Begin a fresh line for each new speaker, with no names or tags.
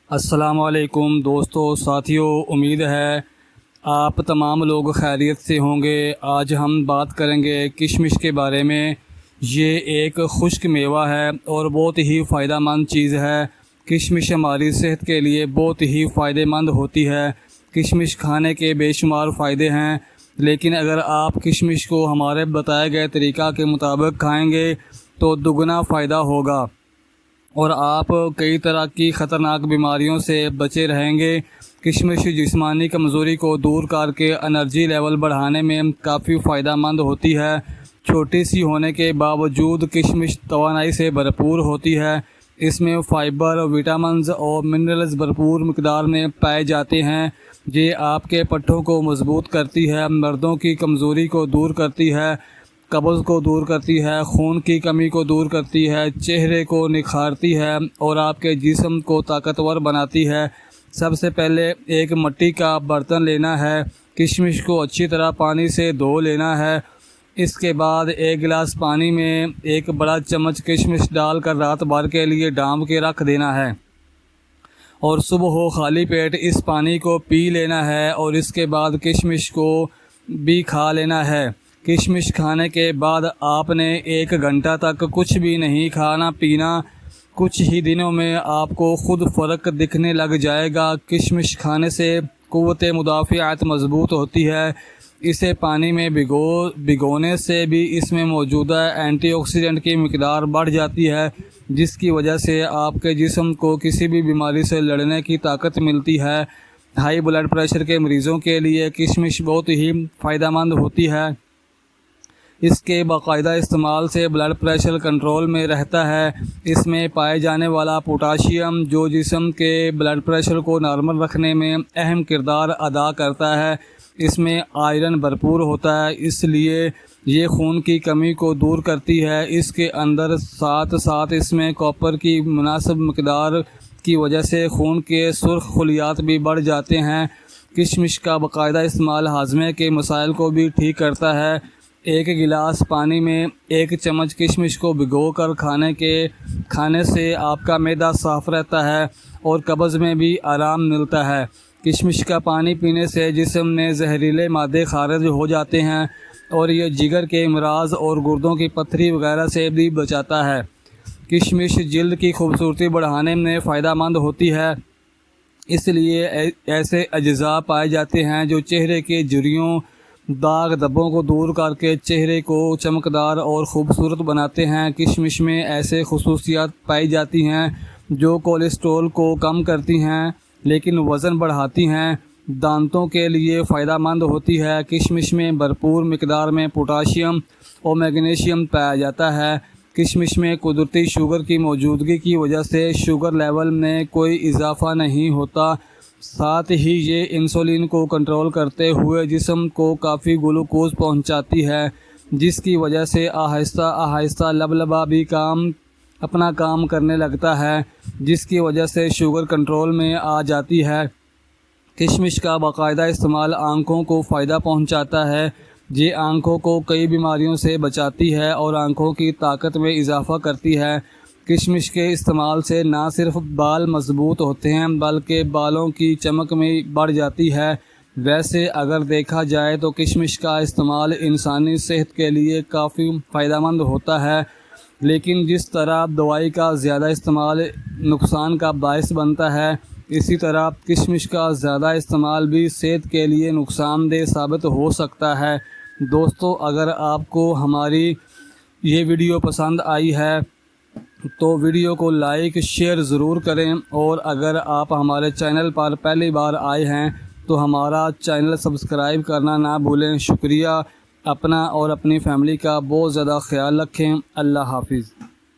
السلام علیکم دوستو ساتھیوں، امید ہے آپ تمام لوگ خیریت سے ہوں گے۔ آج ہم بات کریں گے کشمش کے بارے میں۔ یہ ایک خشک میوہ ہے اور بہت ہی فائدہ مند چیز ہے۔ کشمش ہماری صحت کے لیے بہت ہی فائدہ مند ہوتی ہے۔ کشمش کھانے کے بے شمار فائدے ہیں، لیکن اگر آپ کشمش کو ہمارے بتائے گئے طریقہ کے مطابق کھائیں گے تو دگنا فائدہ ہوگا اور آپ کئی طرح کی خطرناک بیماریوں سے بچے رہیں گے۔ کشمش جسمانی کمزوری کو دور کر کے انرجی لیول بڑھانے میں کافی فائدہ مند ہوتی ہے۔ چھوٹی سی ہونے کے باوجود کشمش توانائی سے بھرپور ہوتی ہے۔ اس میں فائبر، وٹامنز اور منرلز بھرپور مقدار میں پائے جاتے ہیں۔ یہ آپ کے پٹھوں کو مضبوط کرتی ہے، مردوں کی کمزوری کو دور کرتی ہے، قبض کو دور کرتی ہے، خون کی کمی کو دور کرتی ہے، چہرے کو نکھارتی ہے اور آپ کے جسم کو طاقتور بناتی ہے۔ سب سے پہلے ایک مٹی کا برتن لینا ہے، کشمش کو اچھی طرح پانی سے دھو لینا ہے۔ اس کے بعد ایک گلاس پانی میں ایک بڑا چمچ کشمش ڈال کر رات بھر کے لیے ڈانب کے رکھ دینا ہے اور صبح ہو خالی پیٹ اس پانی کو پی لینا ہے اور اس کے بعد کشمش کو بھی کھا لینا ہے۔ کشمش کھانے کے بعد آپ نے 1 گھنٹہ تک کچھ بھی نہیں کھانا پینا۔ کچھ ہی دنوں میں آپ کو خود فرق دکھنے لگ جائے گا۔ کشمش کھانے سے قوت مدافعت مضبوط ہوتی ہے۔ اسے پانی میں بھگونے سے بھی اس میں موجودہ اینٹی آکسیڈنٹ کی مقدار بڑھ جاتی ہے، جس کی وجہ سے آپ کے جسم کو کسی بھی بیماری سے لڑنے کی طاقت ملتی ہے۔ ہائی بلڈ پریشر کے مریضوں کے لیے کشمش بہت ہی فائدہ مند ہوتی ہے۔ اس کے باقاعدہ استعمال سے بلڈ پریشر کنٹرول میں رہتا ہے۔ اس میں پائے جانے والا پوٹاشیم جو جسم کے بلڈ پریشر کو نارمل رکھنے میں اہم کردار ادا کرتا ہے۔ اس میں آئرن بھرپور ہوتا ہے، اس لیے یہ خون کی کمی کو دور کرتی ہے۔ اس کے اندر ساتھ اس میں کاپر کی مناسب مقدار کی وجہ سے خون کے سرخ خلیات بھی بڑھ جاتے ہیں۔ کشمش کا باقاعدہ استعمال ہاضمے کے مسائل کو بھی ٹھیک کرتا ہے۔ 1 گلاس پانی میں 1 چمچ کشمش کو بھگو کر کھانے سے آپ کا معدہ صاف رہتا ہے اور قبض میں بھی آرام ملتا ہے۔ کشمش کا پانی پینے سے جسم میں زہریلے مادے خارج ہو جاتے ہیں اور یہ جگر کے امراض اور گردوں کی پتھری وغیرہ سے بھی بچاتا ہے۔ کشمش جلد کی خوبصورتی بڑھانے میں فائدہ مند ہوتی ہے، اس لیے ایسے اجزاء پائے جاتے ہیں جو چہرے کے جھریوں، داغ دھبوں کو دور کر کے چہرے کو چمکدار اور خوبصورت بناتے ہیں۔ کشمش میں ایسے خصوصیات پائی جاتی ہیں جو کولیسٹرول کو کم کرتی ہیں لیکن وزن بڑھاتی ہیں۔ دانتوں کے لیے فائدہ مند ہوتی ہے۔ کشمش میں بھرپور مقدار میں پوٹاشیم اور میگنیشیم پایا جاتا ہے۔ کشمش میں قدرتی شوگر کی موجودگی کی وجہ سے شوگر لیول میں کوئی اضافہ نہیں ہوتا، ساتھ ہی یہ انسولین کو کنٹرول کرتے ہوئے جسم کو کافی گلوکوز پہنچاتی ہے، جس کی وجہ سے آہستہ آہستہ لبلبا بھی اپنا کام کرنے لگتا ہے، جس کی وجہ سے شوگر کنٹرول میں آ جاتی ہے۔ کشمش کا باقاعدہ استعمال آنکھوں کو فائدہ پہنچاتا ہے۔ یہ آنکھوں کو کئی بیماریوں سے بچاتی ہے اور آنکھوں کی طاقت میں اضافہ کرتی ہے۔ کشمش کے استعمال سے نہ صرف بال مضبوط ہوتے ہیں بلکہ بالوں کی چمک میں بڑھ جاتی ہے۔ ویسے اگر دیکھا جائے تو کشمش کا استعمال انسانی صحت کے لیے کافی فائدہ مند ہوتا ہے، لیکن جس طرح دوائی کا زیادہ استعمال نقصان کا باعث بنتا ہے، اسی طرح کشمش کا زیادہ استعمال بھی صحت کے لیے نقصان دہ ثابت ہو سکتا ہے۔ دوستو، اگر آپ کو ہماری یہ ویڈیو پسند آئی ہے تو ویڈیو کو لائک شیئر ضرور کریں، اور اگر آپ ہمارے چینل پر پہلی بار آئے ہیں تو ہمارا چینل سبسکرائب کرنا نہ بھولیں۔ شکریہ۔ اپنا اور اپنی فیملی کا بہت زیادہ خیال رکھیں۔ اللہ حافظ۔